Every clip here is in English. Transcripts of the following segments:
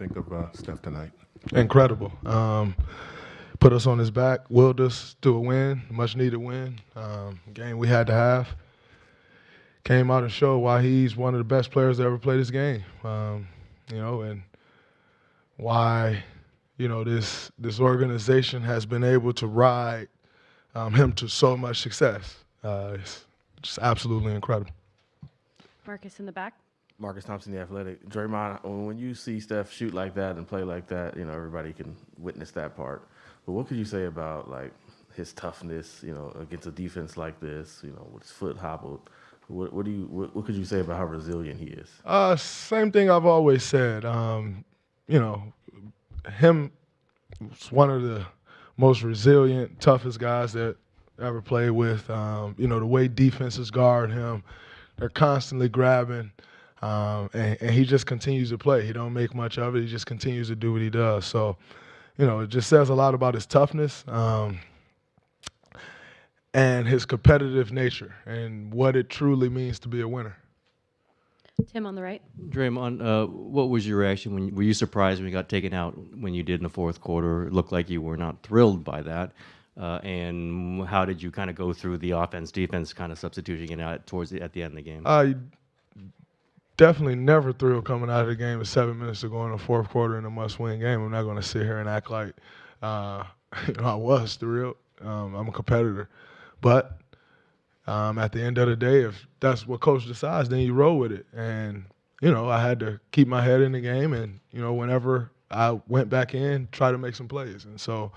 think of Steph tonight? Incredible. Put us on his back, willed us to a win, much needed win. Game we had to have. Came out and showed why he's one of the best players to ever play this game. And why, this organization has been able to ride him to so much success. It's just absolutely incredible. Marcus in the back. Marcus Thompson, The Athletic. Draymond, when you see Steph shoot like that and play like that, everybody can witness that part. But what could you say about, like, his toughness, against a defense like this, with his foot hobbled? What could you say about how resilient he is? Same thing I've always said. Him was one of the most resilient, toughest guys that ever played with. The way defenses guard him, they're constantly grabbing. And he just continues to play. He don't make much of it. He just continues to do what he does. So, it just says a lot about his toughness and his competitive nature and what it truly means to be a winner. Tim on the right. Draymond, what was your reaction? Were you surprised when you got taken out when you did in the fourth quarter? It looked like you were not thrilled by that. And how did you kind of go through the offense-defense kind of substituting it out at the end of the game? Definitely never thrilled coming out of the game with 7 minutes to go in the fourth quarter in a must-win game. I'm not going to sit here and act like I was thrilled. I'm a competitor. But at the end of the day, if that's what coach decides, then you roll with it. And, I had to keep my head in the game and, whenever I went back in, try to make some plays. And so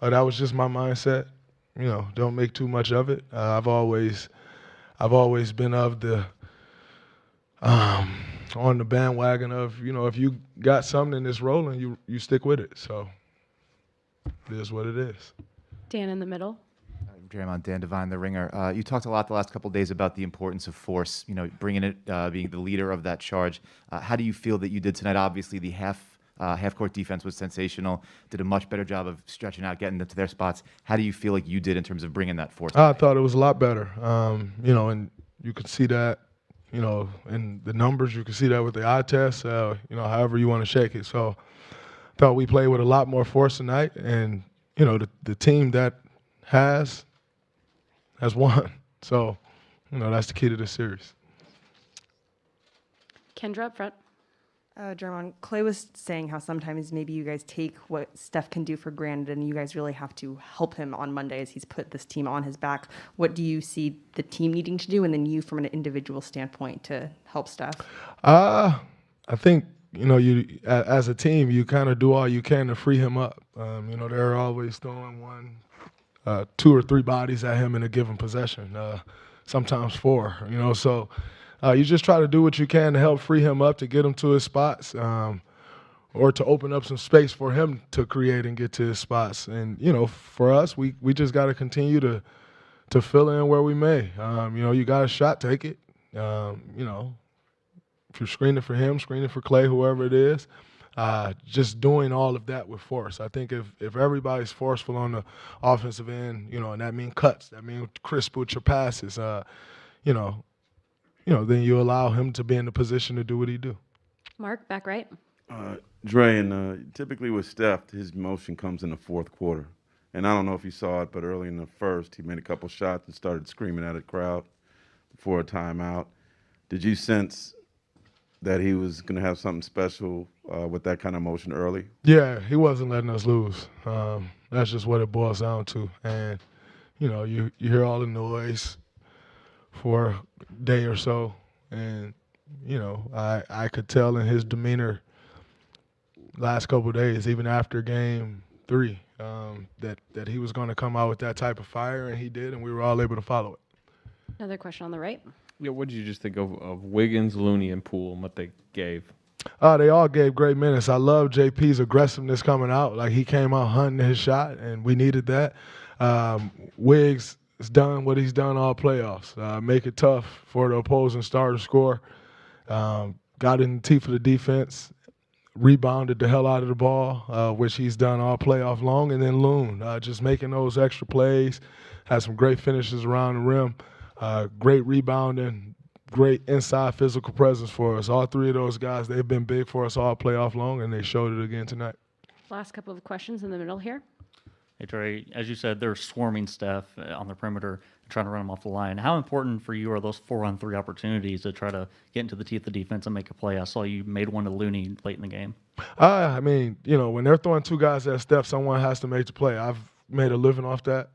that was just my mindset. Don't make too much of it. I've always been of the on the bandwagon of, if you got something that's rolling, you stick with it. So it is what it is. Dan in the middle. Draymond, Dan Devine, The Ringer. You talked a lot the last couple of days about the importance of force, bringing it, being the leader of that charge. How do you feel that you did tonight? Obviously, the half-court defense was sensational, did a much better job of stretching out, getting them to their spots. How do you feel like you did in terms of bringing that force? I thought it was a lot better, and you could see that, in the numbers. You could see that with the eye test, however you want to shake it. So I thought we played with a lot more force tonight, and, the team that has won. So, that's the key to this series. Kendra up front. Draymond, Clay was saying how sometimes maybe you guys take what Steph can do for granted and you guys really have to help him on Monday as he's put this team on his back. What do you see the team needing to do and then you from an individual standpoint to help Steph? I think, you as a team, you kind of do all you can to free him up. They're always throwing 2 or 3 bodies at him in a given possession, sometimes 4, so you just try to do what you can to help free him up, to get him to his spots, or to open up some space for him to create and get to his spots. And, for us, we just got to continue to fill in where we may. You got a shot, take it. If you're screening for him, screening for Clay, whoever it is, just doing all of that with force. I think if everybody's forceful on the offensive end, and that means cuts, that means crisp with your passes, then you allow him to be in the position to do what he do. Mark, back right. Dre, and typically with Steph, his motion comes in the fourth quarter. And I don't know if you saw it, but early in the first, he made a couple shots and started screaming at the crowd before a timeout. Did you sense that he was going to have something special with that kind of motion early? Yeah, he wasn't letting us lose. That's just what it boils down to. And, you hear all the noise for a day or so. And, I could tell in his demeanor last couple of days, even after game 3, that he was going to come out with that type of fire, and he did, and we were all able to follow it. Another question on the right. Yeah, what did you just think of Wiggins, Looney, and Poole and what they gave? They all gave great minutes. I love JP's aggressiveness coming out. Like, he came out hunting his shot, and we needed that. Wiggs has done what he's done all playoffs. Make it tough for the opposing star to score. Got in the teeth of the defense. Rebounded the hell out of the ball, which he's done all playoff long. And then Loon, just making those extra plays. Had some great finishes around the rim. Great rebounding, great inside physical presence for us. All three of those guys, they've been big for us all playoff long, and they showed it again tonight. Last couple of questions in the middle here. Hey, Trey, as you said, they're swarming Steph on the perimeter, trying to run him off the line. How important for you are those 4-on-3 opportunities to try to get into the teeth of defense and make a play? I saw you made one to Looney late in the game. I mean, when they're throwing two guys at Steph, someone has to make the play. I've made a living off that,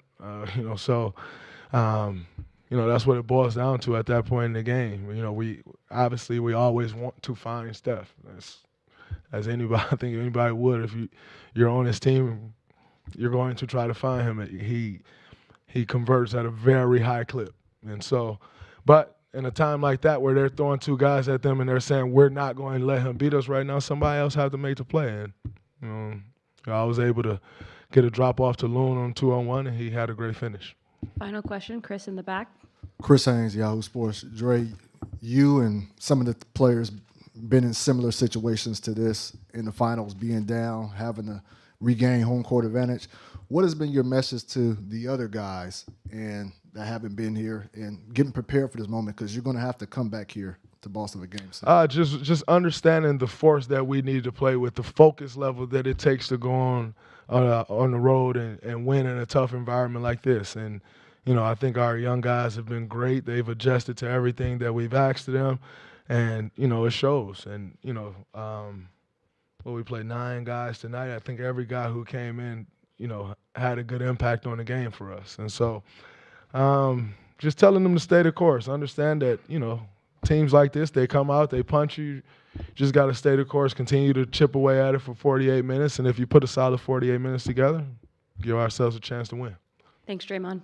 so that's what it boils down to at that point in the game. We always want to find Steph. As anybody, I think anybody would. If you're on his team, you're going to try to find him. He converts at a very high clip. And so, but in a time like that where they're throwing two guys at them and they're saying, we're not going to let him beat us right now, somebody else has to make the play. And, I was able to get a drop off to Loon on 2-on-1, and he had a great finish. Final question, Chris in the back. Chris Haynes, Yahoo Sports. Dre, you and some of the players been in similar situations to this in the finals, being down, having to regain home court advantage. What has been your message to the other guys and that haven't been here and getting prepared for this moment, because you're going to have to come back here to Boston for Game 6? Just understanding the force that we need to play with, the focus level that it takes to go on the road and win in a tough environment like this. And I think our young guys have been great. They've adjusted to everything that we've asked of them, and it shows. And we played 9 guys tonight. I think every guy who came in, had a good impact on the game for us. And so, just telling them to stay the course. Understand that teams like this, they come out, they punch you. Just got to stay the course, continue to chip away at it for 48 minutes, and if you put a solid 48 minutes together, give ourselves a chance to win. Thanks, Draymond.